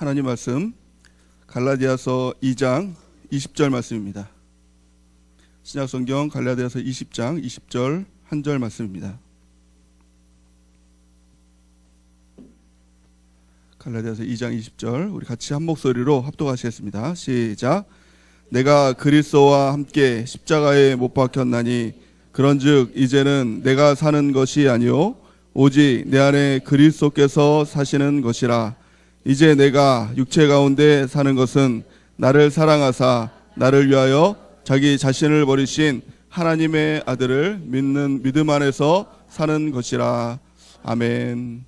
하나님 말씀 갈라디아서 2장 20절 말씀입니다. 신약성경 갈라디아서 20장 20절 한 절 말씀입니다. 갈라디아서 2장 20절 우리 같이 한 목소리로 합독하시겠습니다. 시작. 내가 그리스도와 함께 십자가에 못 박혔나니 그런즉 이제는 내가 사는 것이 아니요 오직 내 안에 그리스도께서 사시는 것이라. 이제 내가 육체 가운데 사는 것은 나를 사랑하사 나를 위하여 자기 자신을 버리신 하나님의 아들을 믿는 믿음 안에서 사는 것이라. 아멘.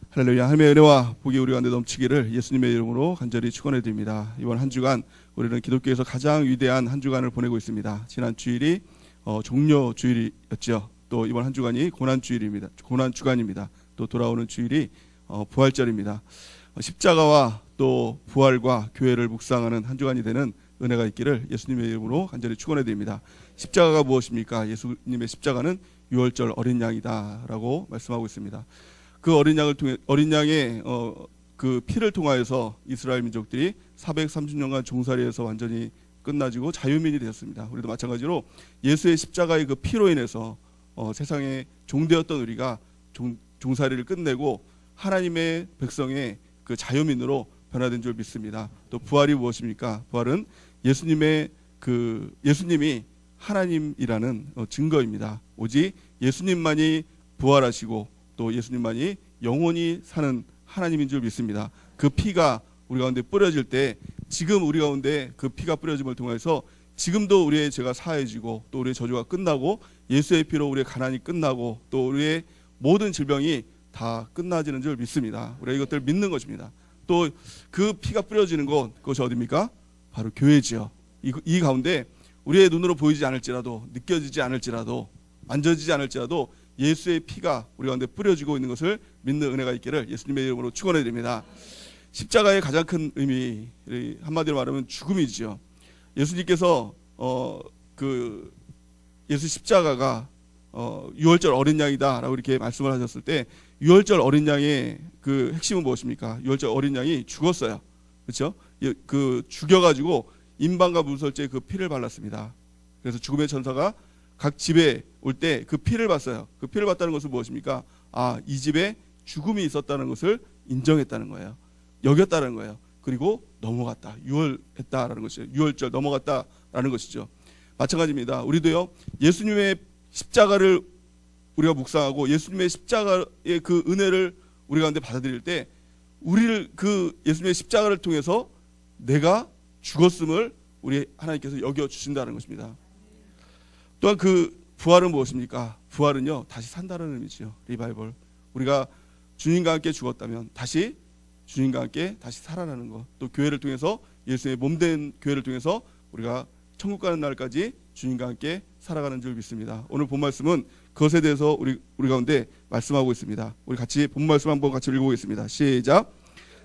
할렐루야. 하나님의 은혜와 복이 우리 가운데 넘치기를 예수님의 이름으로 간절히 축원해 드립니다. 이번 한 주간 우리는 기독교에서 가장 위대한 한 주간을 보내고 있습니다. 지난 주일이 종려 주일이었죠. 또 이번 한 주간이 고난 주일입니다. 고난 주간입니다. 또 돌아오는 주일이 부활절입니다. 십자가와 또 부활과 교회를 묵상하는 한 주간이 되는 은혜가 있기를 예수님의 이름으로 간절히 축원해 드립니다. 십자가가 무엇입니까? 예수님의 십자가는 유월절 어린 양이다라고 말씀하고 있습니다. 그 어린 양의 그 피를 통하여서 이스라엘 민족들이 430년간 종살이에서 완전히 끝나지고 자유민이 되었습니다. 우리도 마찬가지로 예수의 십자가의 그 피로 인해서 세상에 종되었던 우리가 종살이를 끝내고 하나님의 백성의 그 자유민으로 변화된 줄 믿습니다. 또 부활이 무엇입니까? 부활은 예수님이 하나님이라는 증거입니다. 오직 예수님만이 부활하시고 또 예수님만이 영원히 사는 하나님인 줄 믿습니다. 그 피가 우리 가운데 뿌려질 때 지금 우리 가운데 그 피가 뿌려짐을 통해서 지금도 우리의 죄가 사해지고 또 우리의 저주가 끝나고 예수의 피로 우리의 가난이 끝나고 또 우리의 모든 질병이 다 끝나지는 줄 믿습니다. 우리가 이것들을 믿는 것입니다. 또 그 피가 뿌려지는 것, 그것이 어디입니까? 바로 교회지요. 이 가운데 우리의 눈으로 보이지 않을지라도 느껴지지 않을지라도 만져지지 않을지라도 예수의 피가 우리 가운데 뿌려지고 있는 것을 믿는 은혜가 있기를 예수님의 이름으로 축원해 드립니다. 십자가의 가장 큰 의미, 한마디로 말하면 죽음이지요. 예수님께서 그 예수 십자가가 유월절 어린 양이다라고 이렇게 말씀을 하셨을 때 유월절 어린 양의 그 핵심은 무엇입니까? 유월절 어린 양이 죽었어요. 그렇죠? 그 죽여가지고 임방과 문설주에 그 피를 발랐습니다. 그래서 죽음의 천사가 각 집에 올 때 그 피를 봤어요. 그 피를 봤다는 것은 무엇입니까? 이 집에 죽음이 있었다는 것을 인정했다는 거예요. 여겼다는 거예요. 그리고 넘어갔다. 유월했다라는 것이죠. 유월절 넘어갔다라는 것이죠. 마찬가지입니다. 우리도요. 예수님의 십자가를 우리가 묵상하고 예수님의 십자가의 그 은혜를 우리 가운데 받아들일 때 우리를 그 예수님의 십자가를 통해서 내가 죽었음을 우리 하나님께서 여겨 주신다는 것입니다. 또한 그 부활은 무엇입니까? 부활은요 다시 산다는 의미지요. 리바이벌. 우리가 주님과 함께 죽었다면 다시 주님과 함께 다시 살아나는 것. 또 교회를 통해서 예수의 몸된 교회를 통해서 우리가 천국 가는 날까지 주님과 함께 살아가는 줄 믿습니다. 오늘 본 말씀은 그것에 대해서 우리 가운데 말씀하고 있습니다. 우리 같이 본 말씀 한번 같이 읽어보겠습니다. 시작.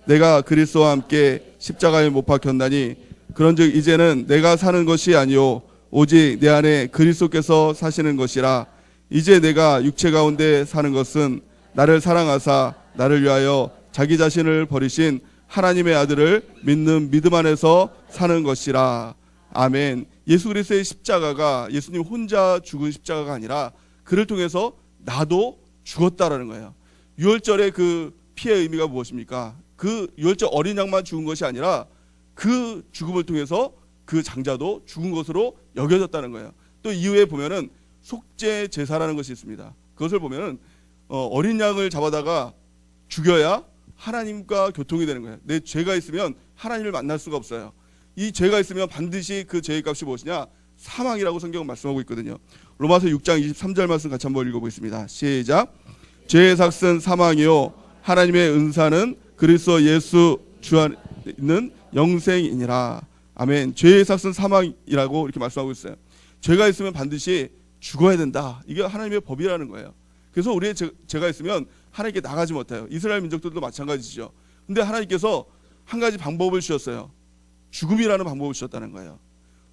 내가 그리스도와 함께 십자가에 못 박혔나니 그런즉 이제는 내가 사는 것이 아니요 오직 내 안에 그리스도께서 사시는 것이라. 이제 내가 육체 가운데 사는 것은 나를 사랑하사 나를 위하여 자기 자신을 버리신 하나님의 아들을 믿는 믿음 안에서 사는 것이라. 아멘. 예수 그리스도의 십자가가 예수님 혼자 죽은 십자가가 아니라 그를 통해서 나도 죽었다라는 거예요. 유월절의 그 피의 의미가 무엇입니까? 그 유월절 어린 양만 죽은 것이 아니라 그 죽음을 통해서 그 장자도 죽은 것으로 여겨졌다는 거예요. 또 이후에 보면은 속죄 제사라는 것이 있습니다. 그것을 보면은 어린 양을 잡아다가 죽여야 하나님과 교통이 되는 거예요. 내 죄가 있으면 하나님을 만날 수가 없어요. 이 죄가 있으면 반드시 그 죄의 값이 무엇이냐? 사망이라고 성경은 말씀하고 있거든요. 로마서 6장 23절 말씀 같이 한번 읽어보겠습니다. 시작. 죄의 삭은 사망이요 하나님의 은사는 그리스도 예수 주 안에 있는 영생이니라. 아멘. 죄의 삭은 사망이라고 이렇게 말씀하고 있어요. 죄가 있으면 반드시 죽어야 된다. 이게 하나님의 법이라는 거예요. 그래서 우리의 죄가 있으면 하나님께 나가지 못해요. 이스라엘 민족들도 마찬가지죠. 근데 하나님께서 한 가지 방법을 주셨어요. 죽음이라는 방법을 주셨다는 거예요.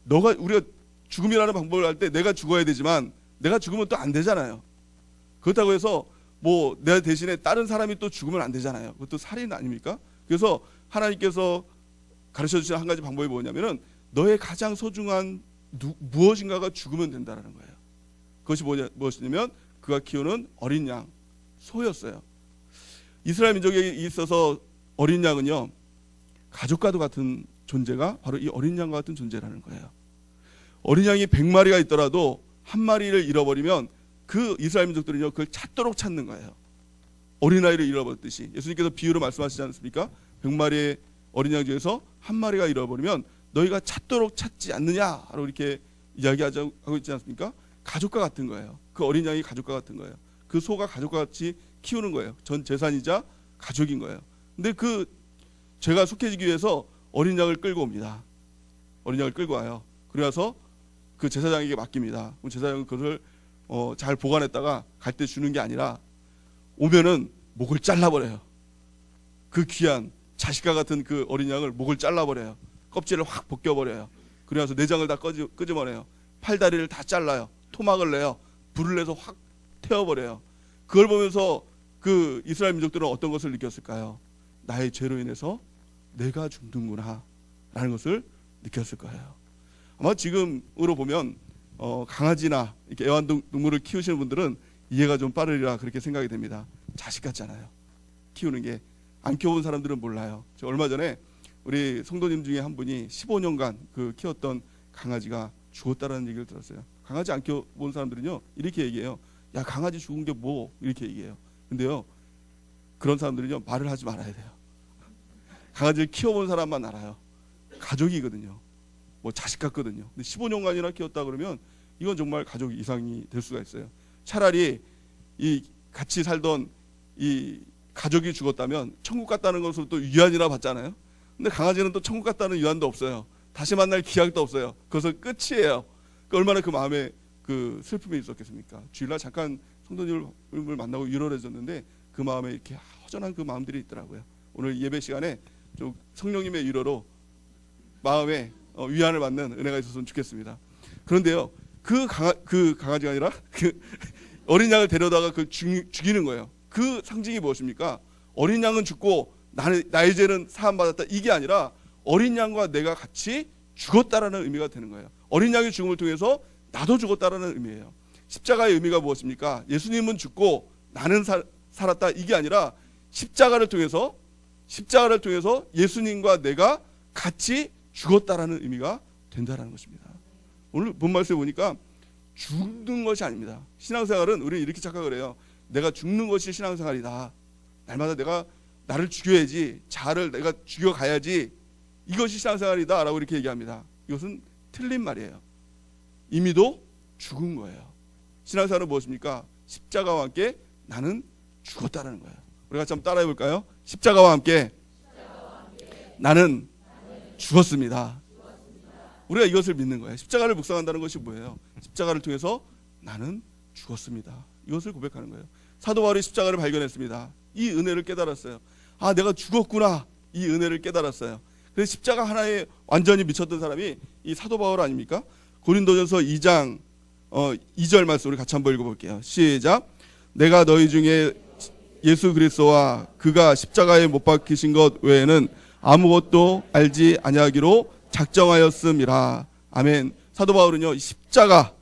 우리가 죽음이라는 방법을 할 때 내가 죽어야 되지만 내가 죽으면 또 안 되잖아요. 그렇다고 해서 내 대신에 다른 사람이 또 죽으면 안 되잖아요. 그것도 살인 아닙니까? 그래서 하나님께서 가르쳐 주신 한 가지 방법이 뭐냐면은 너의 가장 소중한 무엇인가가 죽으면 된다라는 거예요. 그것이 무엇이냐면 그가 키우는 어린 양, 소였어요. 이스라엘 민족에 있어서 어린 양은요, 가족과도 같은 존재가 바로 이 어린 양과 같은 존재라는 거예요. 어린 양이 100마리가 있더라도 한 마리를 잃어버리면 그 이스라엘 민족들은요, 그걸 찾도록 찾는 거예요. 어린아이를 잃어버렸듯이. 예수님께서 비유로 말씀하시지 않습니까? 100마리의 어린 양 중에서 한 마리가 잃어버리면 너희가 찾도록 찾지 않느냐라고 이렇게 이야기하고 있지 않습니까? 가족과 같은 거예요. 그 어린 양이 가족과 같은 거예요. 그 소가 가족과 같이 키우는 거예요. 전 재산이자 가족인 거예요. 근데 그 죄가 속해지기 위해서 어린 양을 끌고 옵니다. 어린 양을 끌고 와요. 그래서 그 제사장에게 맡깁니다. 그럼 제사장은 그것을 잘 보관했다가 갈 때 주는 게 아니라 오면은 목을 잘라버려요. 그 귀한 자식과 같은 그 어린 양을 목을 잘라버려요. 껍질을 확 벗겨버려요. 그래서 내장을 다 끄집어내요. 팔다리를 다 잘라요. 토막을 내요. 불을 내서 확 태워버려요. 그걸 보면서 그 이스라엘 민족들은 어떤 것을 느꼈을까요? 나의 죄로 인해서 내가 죽는구나 라는 것을 느꼈을 거예요. 아마 지금으로 보면 강아지나 이렇게 애완동물을 키우시는 분들은 이해가 좀 빠르리라 그렇게 생각이 됩니다. 자식 같잖아요. 키우는 게. 안 키워본 사람들은 몰라요. 저 얼마 전에 우리 성도님 중에 한 분이 15년간 그 키웠던 강아지가 죽었다라는 얘기를 들었어요. 강아지 안 키워본 사람들은요, 이렇게 얘기해요. 야, 강아지 죽은 게 뭐? 이렇게 얘기해요. 근데요, 그런 사람들은요, 말을 하지 말아야 돼요. 강아지를 키워본 사람만 알아요. 가족이거든요. 뭐 자식 같거든요. 근데 15년간이나 키웠다 그러면 이건 정말 가족 이상이 될 수가 있어요. 차라리 이 같이 살던 이 가족이 죽었다면 천국 갔다는 것으로 또 위안이나 받잖아요. 근데 강아지는 또 천국 갔다는 위안도 없어요. 다시 만날 기약도 없어요. 그것은 끝이에요. 얼마나 그 마음에 그 슬픔이 있었겠습니까? 주일날 잠깐 성도님을 만나고 위로해줬는데 그 마음에 이렇게 허전한 그 마음들이 있더라고요. 오늘 예배 시간에 좀 성령님의 위로로 마음에 위안을 받는 은혜가 있었으면 좋겠습니다. 그런데요, 그 강아지가 아니라 그 어린 양을 데려다가 그 죽이는 거예요. 그 상징이 무엇입니까? 어린 양은 죽고 나의 죄는 사함받았다, 이게 아니라 어린 양과 내가 같이 죽었다라는 의미가 되는 거예요. 어린 양의 죽음을 통해서 나도 죽었다라는 의미예요. 십자가의 의미가 무엇입니까? 예수님은 죽고 나는 살았다, 이게 아니라 십자가를 통해서 예수님과 내가 같이 죽었다라는 의미가 된다라는 것입니다. 오늘 본 말씀에 보니까 죽는 것이 아닙니다. 신앙생활은 우리는 이렇게 착각을 해요. 내가 죽는 것이 신앙생활이다. 날마다 내가 나를 죽여야지, 자아를 내가 죽여가야지, 이것이 신앙생활이다 라고 이렇게 얘기합니다. 이것은 틀린 말이에요. 이미도 죽은 거예요. 신앙생활은 무엇입니까? 십자가와 함께 나는 죽었다는 거예요. 우리 같이 한번 따라해 볼까요? 십자가와 함께 나는 죽었습니다. 우리가 이것을 믿는 거예요. 십자가를 묵상한다는 것이 뭐예요? 십자가를 통해서 나는 죽었습니다. 이것을 고백하는 거예요. 사도 바울이 십자가를 발견했습니다. 이 은혜를 깨달았어요. 아, 내가 죽었구나. 이 은혜를 깨달았어요. 그래서 십자가 하나에 완전히 미쳤던 사람이 이 사도 바울 아닙니까? 고린도전서 2장 2절 말씀 우리 같이 한번 읽어볼게요. 시작. 내가 너희 중에 예수 그리스도와 그가 십자가에 못 박히신 것 외에는 아무것도 알지 아니하기로 작정하였음이라. 아멘. 사도 바울은요, 이 십자가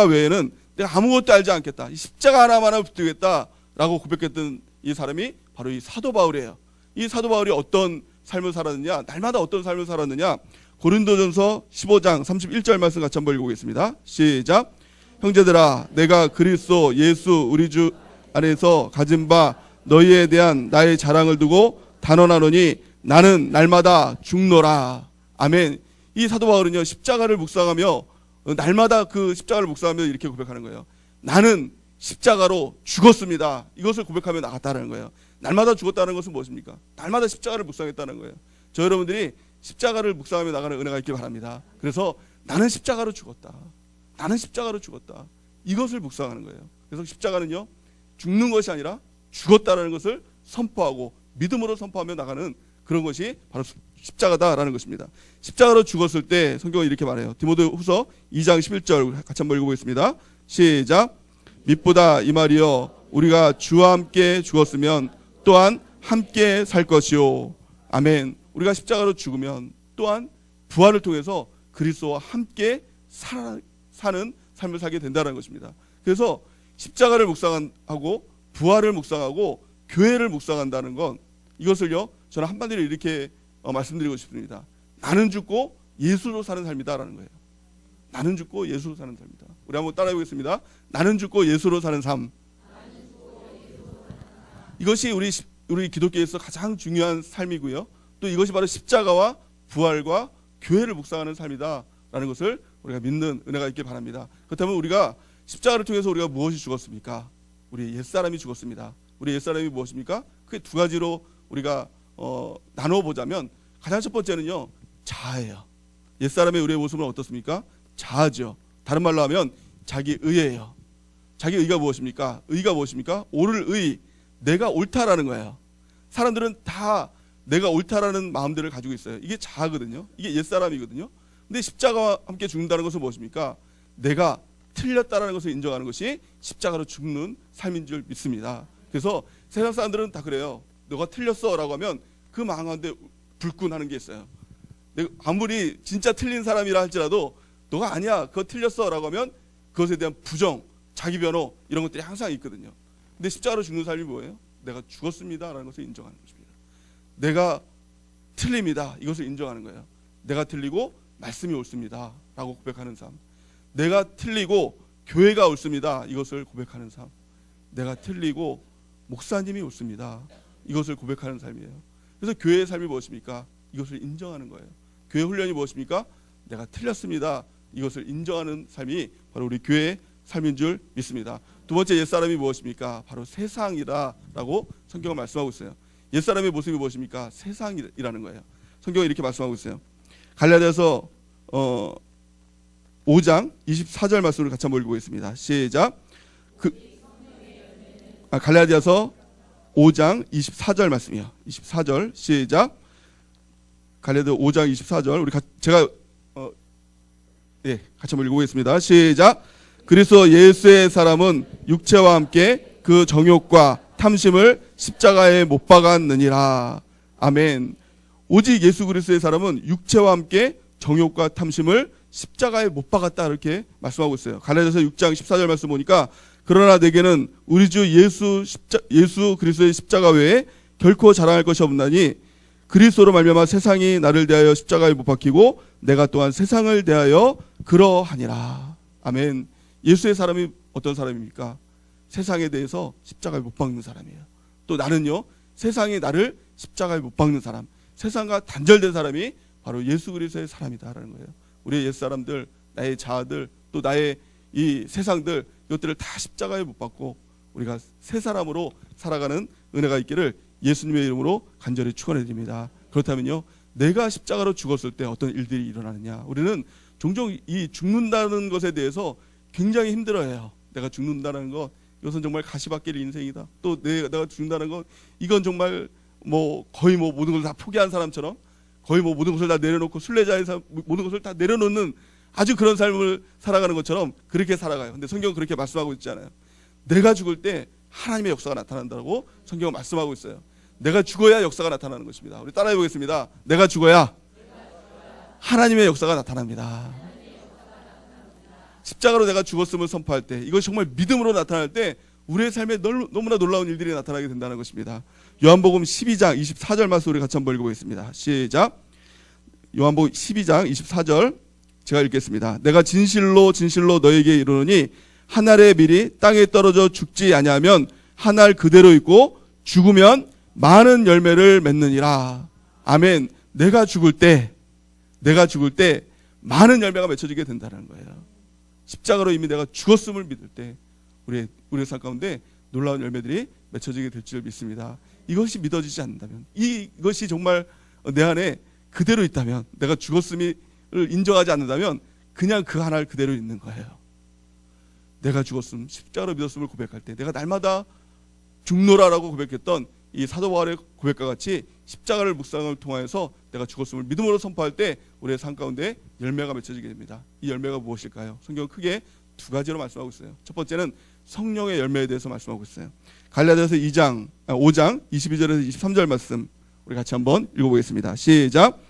외에는 내가 아무것도 알지 않겠다. 이 십자가 하나만을 붙들겠다라고 고백했던 이 사람이 바로 이 사도 바울이에요. 이 사도 바울이 어떤 삶을 살았느냐, 날마다 어떤 삶을 살았느냐. 고린도전서 15장 31절 말씀 같이 한번 읽어보겠습니다. 시작. 형제들아, 내가 그리스도 예수 우리 주 안에서 가진 바 너희에 대한 나의 자랑을 두고 단언하노니 나는 날마다 죽노라. 아멘. 이 사도 바울은요, 십자가를 묵상하며 날마다 그 십자가를 묵상하며 이렇게 고백하는 거예요. 나는 십자가로 죽었습니다. 이것을 고백하며 나갔다는 거예요. 날마다 죽었다는 것은 무엇입니까? 날마다 십자가를 묵상했다는 거예요. 저 여러분들이 십자가를 묵상하며 나가는 은혜가 있길 바랍니다. 그래서 나는 십자가로 죽었다. 나는 십자가로 죽었다. 이것을 묵상하는 거예요. 그래서 십자가는요, 죽는 것이 아니라 죽었다라는 것을 선포하고 믿음으로 선포하며 나가는 그런 것이 바로 십자가다라는 것입니다. 십자가로 죽었을 때 성경은 이렇게 말해요. 디모데후서 2장 11절 같이 한번 읽어보겠습니다. 시작. mit보다 이 말이여, 우리가 주와 함께 죽었으면 또한 함께 살 것이요 아멘. 우리가 십자가로 죽으면 또한 부활을 통해서 그리스도와 함께 사는 삶을 살게 된다는 것입니다. 그래서 십자가를 묵상하고 부활을 묵상하고 교회를 묵상한다는 건 이것을요 저는 한마디로 이렇게 말씀드리고 싶습니다. 나는 죽고 예수로 사는 삶이다라는 거예요. 나는 죽고 예수로 사는 삶이다. 우리 한번 따라해 보겠습니다. 나는 죽고 예수로 사는 삶. 이것이 우리 기독교에서 가장 중요한 삶이고요. 또 이것이 바로 십자가와 부활과 교회를 묵상하는 삶이다라는 것을 우리가 믿는 은혜가 있길 바랍니다. 그렇다면 우리가 십자가를 통해서 우리가 무엇이 죽었습니까? 우리 옛사람이 죽었습니다. 우리 옛사람이 무엇입니까? 그게 두 가지로 우리가 나눠 보자면 가장 첫 번째는요 자아예요. 옛사람의 우리의 모습은 어떻습니까? 자아죠. 다른 말로 하면 자기 의예요. 자기 의가 무엇입니까? 의가 무엇입니까? 옳을 의, 내가 옳다라는 거예요. 사람들은 다 내가 옳다라는 마음들을 가지고 있어요. 이게 자아거든요. 이게 옛사람이거든요. 근데 십자가와 함께 죽는다는 것은 무엇입니까? 내가 틀렸다라는 것을 인정하는 것이 십자가로 죽는 삶인 줄 믿습니다. 그래서 세상 사람들은 다 그래요. 너가 틀렸어 라고 하면 그 마음 가운데 불끈하는 게 있어요. 내가 아무리 진짜 틀린 사람이라 할지라도 너가 아니야 그거 틀렸어 라고 하면 그것에 대한 부정, 자기 변호 이런 것들이 항상 있거든요. 근데 십자가로 죽는 삶이 뭐예요? 내가 죽었습니다 라는 것을 인정하는 것입니다. 내가 틀립니다 이것을 인정하는 거예요. 내가 틀리고 말씀이 옳습니다 라고 고백하는 삶. 내가 틀리고 교회가 옳습니다 이것을 고백하는 삶. 내가 틀리고 목사님이 옳습니다 이것을 고백하는 삶이에요. 그래서 교회의 삶이 무엇입니까? 이것을 인정하는 거예요. 교회 훈련이 무엇입니까? 내가 틀렸습니다 이것을 인정하는 삶이 바로 우리 교회의 삶인 줄 믿습니다. 두 번째 옛사람이 무엇입니까? 바로 세상이다라고 성경은 말씀하고 있어요. 옛사람의 모습이 무엇입니까? 세상이라는 거예요. 성경은 이렇게 말씀하고 있어요. 갈라디아서 5장 24절 말씀을 같이 한번 읽어보겠습니다. 시작. 갈라디아서 5장 24절 말씀이요. 24절 시작. 갈라디아 5장 24절 제가 같이 한번 읽어보겠습니다. 시작. 그리스도 예수의 사람은 육체와 함께 그 정욕과 탐심을 십자가에 못 박았느니라. 아멘. 오직 예수 그리스도의 사람은 육체와 함께 정욕과 탐심을 십자가에 못 박았다 이렇게 말씀하고 있어요. 갈라디아서 6장 14절 말씀 보니까 그러나 내게는 우리 주 예수 그리스도의 십자가 외에 결코 자랑할 것이 없나니 그리스도로 말미암아 세상이 나를 대하여 십자가에 못 박히고 내가 또한 세상을 대하여 그러하니라. 아멘. 예수의 사람이 어떤 사람입니까? 세상에 대해서 십자가에 못 박는 사람이에요. 또 나는요 세상이 나를 십자가에 못 박는 사람, 세상과 단절된 사람이 바로 예수 그리스도의 사람이다라는 거예요. 우리의 옛사람들, 나의 자아들, 또 나의 이 세상들 이것들을 다 십자가에 못 박고 우리가 새 사람으로 살아가는 은혜가 있기를 예수님의 이름으로 간절히 축원해 드립니다. 그렇다면요 내가 십자가로 죽었을 때 어떤 일들이 일어나느냐. 우리는 종종 이 죽는다는 것에 대해서 굉장히 힘들어해요. 내가 죽는다는 것 이것은 정말 가시밭길 인생이다. 또 내가 죽는다는 것 이건 정말 거의 모든 것을 다 포기한 사람처럼 거의 모든 것을 다 내려놓고 순례자에서 모든 것을 다 내려놓는 아주 그런 삶을 살아가는 것처럼 그렇게 살아가요. 근데 성경은 그렇게 말씀하고 있잖아요. 내가 죽을 때 하나님의 역사가 나타난다고 성경은 말씀하고 있어요. 내가 죽어야 역사가 나타나는 것입니다. 우리 따라해 보겠습니다. 내가 죽어야 하나님의 역사가 나타납니다. 십자가로 내가 죽었음을 선포할 때 이것이 정말 믿음으로 나타날 때 우리의 삶에 너무나 놀라운 일들이 나타나게 된다는 것입니다. 요한복음 12장 24절 말씀 우리 같이 한번 읽어보겠습니다. 시작. 요한복음 12장 24절 제가 읽겠습니다. 내가 진실로 진실로 너에게 이르노니 한 알의 밀이 땅에 떨어져 죽지 아니하면 한 알 그대로 있고 죽으면 많은 열매를 맺느니라. 아멘. 내가 죽을 때 많은 열매가 맺혀지게 된다는 거예요. 십자가로 이미 내가 죽었음을 믿을 때 우리의 삶 가운데 놀라운 열매들이 맺혀지게 될 줄 믿습니다. 이것이 믿어지지 않는다면, 이것이 정말 내 안에 그대로 있다면, 내가 죽었음을 인정하지 않는다면 그냥 그 하나를 그대로 있는 거예요. 내가 죽었음, 십자가로 믿었음을 고백할 때 내가 날마다 죽노라라고 고백했던 이 사도 바울의 고백과 같이 십자가를 묵상을 통하여서 내가 죽었음을 믿음으로 선포할 때 우리의 삶 가운데 열매가 맺혀지게 됩니다. 이 열매가 무엇일까요? 성경은 크게 두 가지로 말씀하고 있어요. 첫 번째는 성령의 열매에 대해서 말씀하고 있어요. 갈라디아서 5장 22절에서 23절 말씀 우리 같이 한번 읽어보겠습니다. 시작.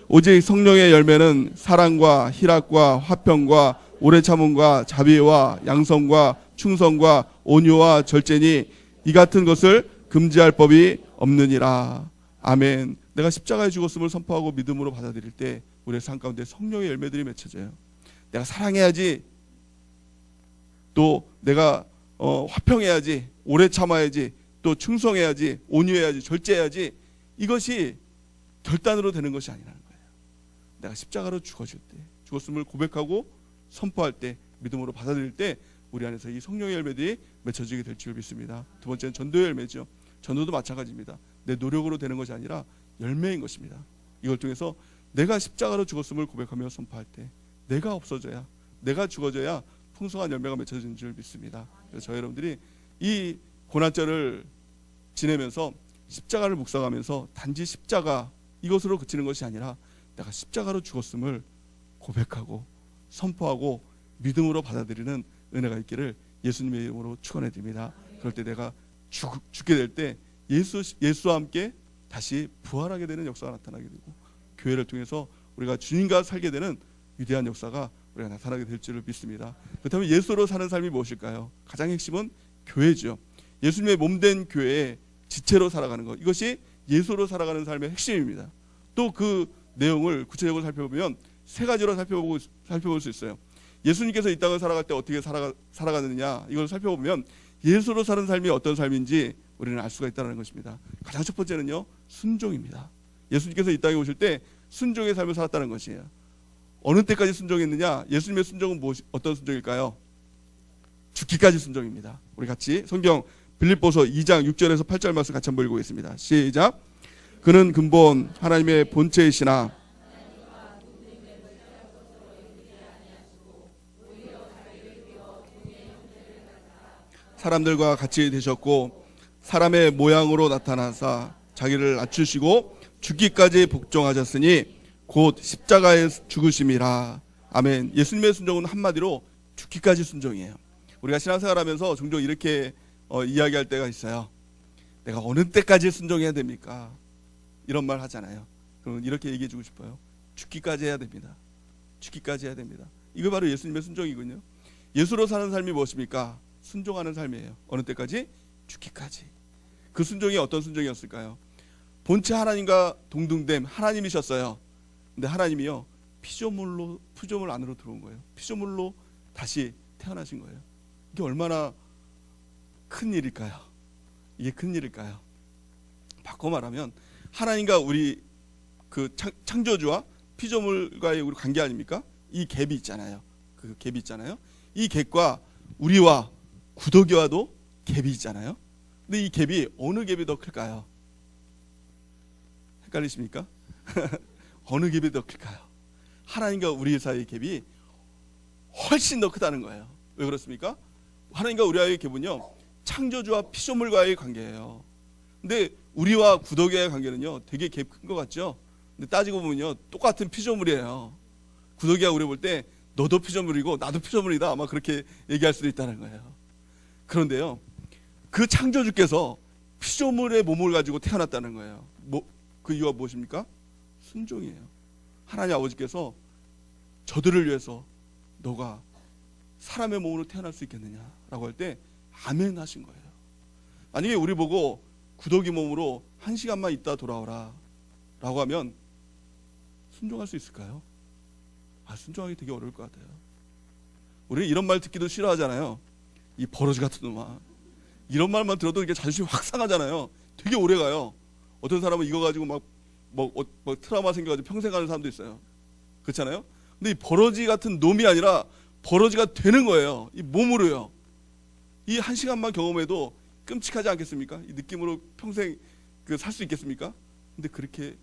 오직 성령의 열매는 사랑과 희락과 화평과 오래 참음과 자비와 양성과 충성과 온유와 절제니 이 같은 것을 금지할 법이 없느니라. 아멘. 내가 십자가에 죽었음을 선포하고 믿음으로 받아들일 때 우리의 삶 가운데 성령의 열매들이 맺혀져요. 내가 사랑해야지, 또 내가 화평해야지, 오래 참아야지, 또 충성해야지, 온유해야지, 절제해야지, 이것이 결단으로 되는 것이 아니라는 거예요. 내가 십자가로 죽어질 때, 죽었음을 고백하고 선포할 때, 믿음으로 받아들일 때 우리 안에서 이 성령의 열매들이 맺혀지게 될 줄 믿습니다. 두 번째는 전도의 열매죠. 전도도 마찬가지입니다. 내 노력으로 되는 것이 아니라 열매인 것입니다. 이걸 통해서 내가 십자가로 죽었음을 고백하며 선포할 때 내가 없어져야, 내가 죽어져야 풍성한 열매가 맺혀지는 줄 믿습니다. 그래서 저희 여러분들이 이 고난절을 지내면서 십자가를 묵상하면서 단지 십자가 이것으로 그치는 것이 아니라 내가 십자가로 죽었음을 고백하고 선포하고 믿음으로 받아들이는 은혜가 있기를 예수님의 이름으로 축원해 드립니다. 그럴 때 내가 죽게 될 때 예수와 함께 다시 부활하게 되는 역사가 나타나게 되고, 교회를 통해서 우리가 주님과 살게 되는 위대한 역사가 우리가 나타나게 될 줄을 믿습니다. 그렇다면 예수로 사는 삶이 무엇일까요? 가장 핵심은 교회죠. 예수님의 몸된 교회에 지체로 살아가는 것, 이것이 예수로 살아가는 삶의 핵심입니다. 또 그 내용을 구체적으로 살펴보면 세 가지로 살펴볼 수 있어요. 예수님께서 이 땅을 살아갈 때 어떻게 살아가느냐, 이걸 살펴보면 예수로 사는 삶이 어떤 삶인지 우리는 알 수가 있다는 것입니다. 가장 첫 번째는요, 순종입니다. 예수님께서 이 땅에 오실 때 순종의 삶을 살았다는 것이에요. 어느 때까지 순종했느냐? 예수님의 순종은 어떤 순종일까요? 죽기까지 순종입니다. 우리 같이 성경 빌립보서 2장 6절에서 8절 말씀 같이 한번 읽어보겠습니다. 시작. 그는 근본 하나님의 본체이시나 사람들과 같이 되셨고 사람의 모양으로 나타나사 자기를 낮추시고 죽기까지 복종하셨으니 곧 십자가에 죽으심이라. 아멘. 예수님의 순종은 한마디로 죽기까지 순종이에요. 우리가 신앙생활하면서 종종 이렇게 이야기할 때가 있어요. 내가 어느 때까지 순종해야 됩니까? 이런 말 하잖아요. 그러면 이렇게 얘기해 주고 싶어요. 죽기까지 해야 됩니다. 죽기까지 해야 됩니다. 이거 바로 예수님의 순종이군요. 예수로 사는 삶이 무엇입니까? 순종하는 삶이에요. 어느 때까지? 죽기까지. 그 순종이 어떤 순종이었을까요? 본체 하나님과 동등됨, 하나님이셨어요. 근데 하나님이요, 피조물 안으로 들어온 거예요. 피조물로 다시 태어나신 거예요. 이게 얼마나 큰 일일까요? 이게 큰 일일까요? 바꿔 말하면 하나님과 우리 그 창조주와 피조물과의 우리 관계 아닙니까? 이 갭이 있잖아요. 그 갭이 있잖아요. 이 갭과 우리와 구더기와도 갭이 있잖아요. 근데 이 갭이 어느 갭이 더 클까요? 헷갈리십니까? 어느 갭이 더 클까요? 하나님과 우리 사이의 갭이 훨씬 더 크다는 거예요. 왜 그렇습니까? 하나님과 우리와의 갭은요, 창조주와 피조물과의 관계예요. 근데 우리와 구더기와의 관계는요, 되게 갭 큰 것 같죠? 근데 따지고 보면요, 똑같은 피조물이에요. 구더기가 우리 볼 때 너도 피조물이고 나도 피조물이다, 아마 그렇게 얘기할 수도 있다는 거예요. 그런데요, 그 창조주께서 피조물의 몸을 가지고 태어났다는 거예요. 그 이유가 무엇입니까? 순종이에요. 하나님 아버지께서 저들을 위해서 너가 사람의 몸으로 태어날 수 있겠느냐라고 할 때 아멘 하신 거예요. 만약에 우리 보고 구더기 몸으로 1시간만 있다 돌아오라 라고 하면 순종할 수 있을까요? 순종하기 되게 어려울 것 같아요. 우리 이런 말 듣기도 싫어하잖아요. 이 버러지 같은 놈아. 이런 말만 들어도 이게 자존심이 확 상하잖아요. 되게 오래 가요. 어떤 사람은 이거 가지고 막 트라우마 생겨가지고 평생 가는 사람도 있어요. 그렇잖아요. 근데 이 버러지 같은 놈이 아니라 버러지가 되는 거예요. 이 몸으로요. 이 1시간만 경험해도 끔찍하지 않겠습니까? 이 느낌으로 평생 살 수 있겠습니까? 근데 그렇게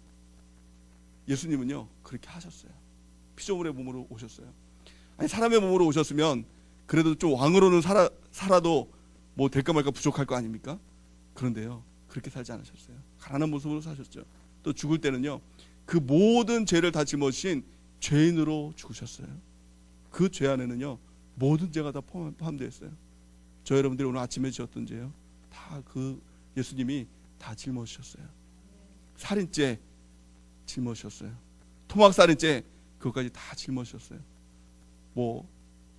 예수님은요, 그렇게 하셨어요. 피조물의 몸으로 오셨어요. 아니, 사람의 몸으로 오셨으면 그래도 좀 왕으로는 살아도 뭐 될까 말까 부족할 거 아닙니까? 그런데요, 그렇게 살지 않으셨어요. 가난한 모습으로 사셨죠. 또 죽을 때는요, 그 모든 죄를 다 짊어지신 죄인으로 죽으셨어요. 그 죄 안에는요, 모든 죄가 다 포함되어 있어요. 저 여러분들이 오늘 아침에 지었던 죄요, 다 그 예수님이 다 짊어지셨어요. 살인죄 짊어지셨어요. 토막살인죄 그것까지 다 짊어지셨어요. 뭐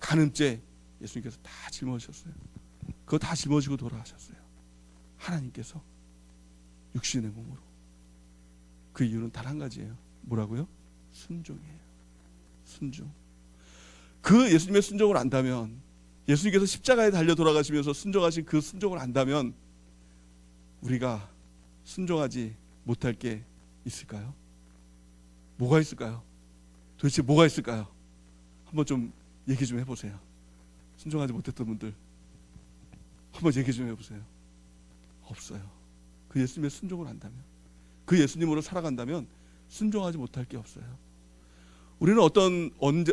간음죄 예수님께서 다 짊어지셨어요. 그거 다 짊어지고 돌아가셨어요. 하나님께서 육신의 몸으로. 그 이유는 단 한 가지예요. 뭐라고요? 순종이에요. 순종. 그 예수님의 순종을 안다면, 예수님께서 십자가에 달려 돌아가시면서 순종하신 그 순종을 안다면 우리가 순종하지 못할 게 있을까요? 뭐가 있을까요? 도대체 뭐가 있을까요? 한번 좀 얘기 좀 해보세요. 순종하지 못했던 분들 한번 얘기 좀 해보세요. 없어요. 그 예수님의 순종을 안다면, 그 예수님으로 살아간다면 순종하지 못할 게 없어요. 우리는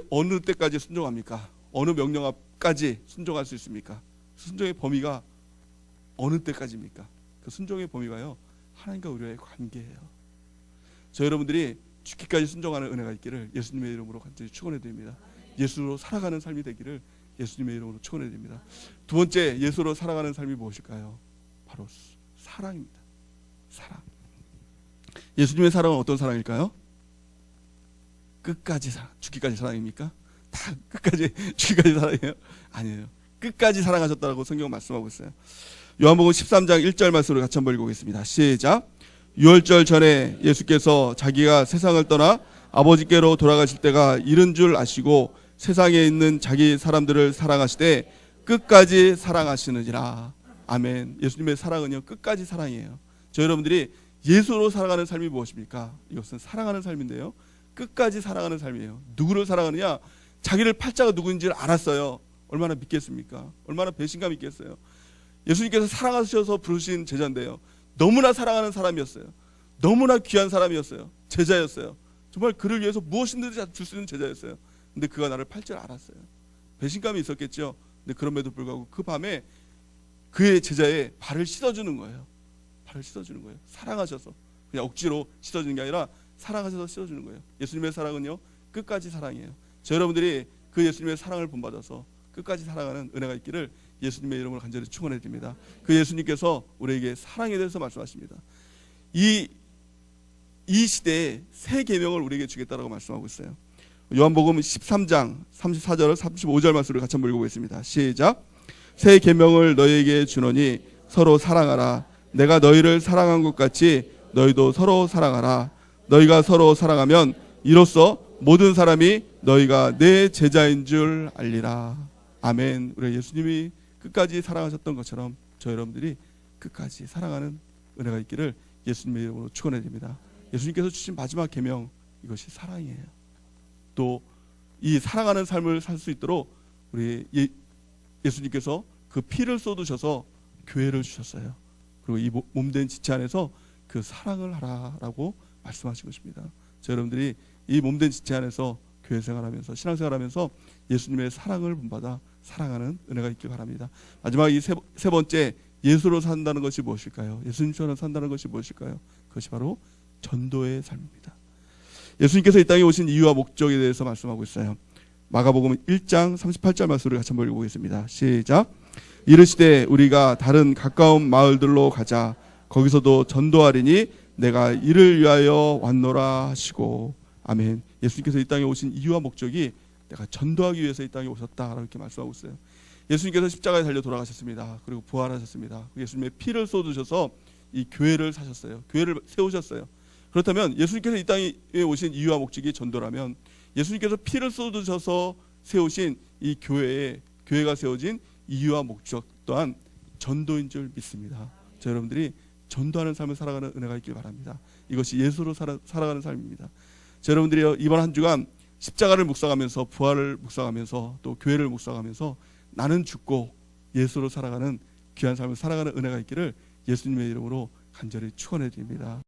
어느 때까지 순종합니까? 어느 명령 앞까지 순종할 수 있습니까? 순종의 범위가 어느 때까지입니까? 그 순종의 범위가요, 하나님과 우리와의 관계예요. 저 여러분들이 죽기까지 순종하는 은혜가 있기를 예수님의 이름으로 간절히 축원해 드립니다. 예수로 살아가는 삶이 되기를 예수님의 이름으로 축원해 드립니다. 두 번째, 예수로 살아가는 삶이 무엇일까요? 바로 사랑입니다. 사랑. 예수님의 사랑은 어떤 사랑일까요? 끝까지 사랑, 죽기까지 사랑입니까? 다 끝까지 죽기까지 사랑이에요? 아니에요. 끝까지 사랑하셨다고 성경은 말씀하고 있어요. 요한복음 13장 1절 말씀을 같이 한번 읽어보겠습니다. 시작. 유월절 전에 예수께서 자기가 세상을 떠나 아버지께로 돌아가실 때가 이른 줄 아시고 세상에 있는 자기 사람들을 사랑하시되 끝까지 사랑하시느니라. 아멘. 예수님의 사랑은요, 끝까지 사랑이에요. 저 여러분들이 예수로 살아가는 삶이 무엇입니까? 이것은 사랑하는 삶인데요, 끝까지 사랑하는 삶이에요. 누구를 사랑하느냐? 자기를 팔자가 누구인지를 알았어요. 얼마나 믿겠습니까? 얼마나 배신감 있겠어요? 예수님께서 사랑하셔서 부르신 제자인데요, 너무나 사랑하는 사람이었어요. 너무나 귀한 사람이었어요. 제자였어요. 정말 그를 위해서 무엇이든지 줄 수 있는 제자였어요. 근데 그가 나를 팔 줄 알았어요. 배신감이 있었겠죠. 근데 그럼에도 불구하고 그 밤에 그의 제자의 발을 씻어주는 거예요. 발을 씻어주는 거예요. 사랑하셔서. 그냥 억지로 씻어주는 게 아니라 사랑하셔서 씻어주는 거예요. 예수님의 사랑은요, 끝까지 사랑이에요. 저 여러분들이 그 예수님의 사랑을 본받아서 끝까지 살아가는 은혜가 있기를 예수님의 이름으로 간절히 축원해 드립니다. 그 예수님께서 우리에게 사랑에 대해서 말씀하십니다. 이 시대에 새 계명을 우리에게 주겠다라고 말씀하고 있어요. 요한복음 13장 34절 35절 말씀을 같이 한번 읽어보겠습니다. 시작. 새 계명을 너희에게 주노니 서로 사랑하라. 내가 너희를 사랑한 것 같이 너희도 서로 사랑하라. 너희가 서로 사랑하면 이로써 모든 사람이 너희가 내 제자인 줄 알리라. 아멘. 우리 예수님이 끝까지 사랑하셨던 것처럼 저 여러분들이 끝까지 사랑하는 은혜가 있기를 예수님의 이름으로 축원해 드립니다. 예수님께서 주신 마지막 계명, 이것이 사랑이에요. 또 이 사랑하는 삶을 살 수 있도록 우리 예수님께서 그 피를 쏟으셔서 교회를 주셨어요. 그리고 이 몸된 지체 안에서 그 사랑을 하라라고 말씀하신 것입니다. 저 여러분들이 이 몸된 지체 안에서 교회 생활하면서 신앙생활하면서 예수님의 사랑을 본받아 사랑하는 은혜가 있길 바랍니다. 마지막 이 세 번째, 예수로 산다는 것이 무엇일까요? 예수님처럼 산다는 것이 무엇일까요? 그것이 바로 전도의 삶입니다. 예수님께서 이 땅에 오신 이유와 목적에 대해서 말씀하고 있어요. 마가복음 1장 38절 말씀을 같이 한번 읽어보겠습니다. 시작. 이르시되 우리가 다른 가까운 마을들로 가자. 거기서도 전도하리니 내가 이를 위하여 왔노라 하시고. 아멘. 예수님께서 이 땅에 오신 이유와 목적이 내가 전도하기 위해서 이 땅에 오셨다라고 이렇게 말씀하고 있어요. 예수님께서 십자가에 달려 돌아가셨습니다. 그리고 부활하셨습니다. 예수님의 피를 쏟으셔서 이 교회를 사셨어요. 교회를 세우셨어요. 그렇다면 예수님께서 이 땅에 오신 이유와 목적이 전도라면 예수님께서 피를 쏟으셔서 세우신 이 교회가 세워진 이유와 목적 또한 전도인 줄 믿습니다. 저 여러분들이 전도하는 삶을 살아가는 은혜가 있길 바랍니다. 이것이 예수로 살아가는 삶입니다. 저 여러분들이 이번 한 주간 십자가를 묵상하면서 부활을 묵상하면서 또 교회를 묵상하면서 나는 죽고 예수로 살아가는 귀한 삶을 살아가는 은혜가 있기를 예수님의 이름으로 간절히 축원해 드립니다.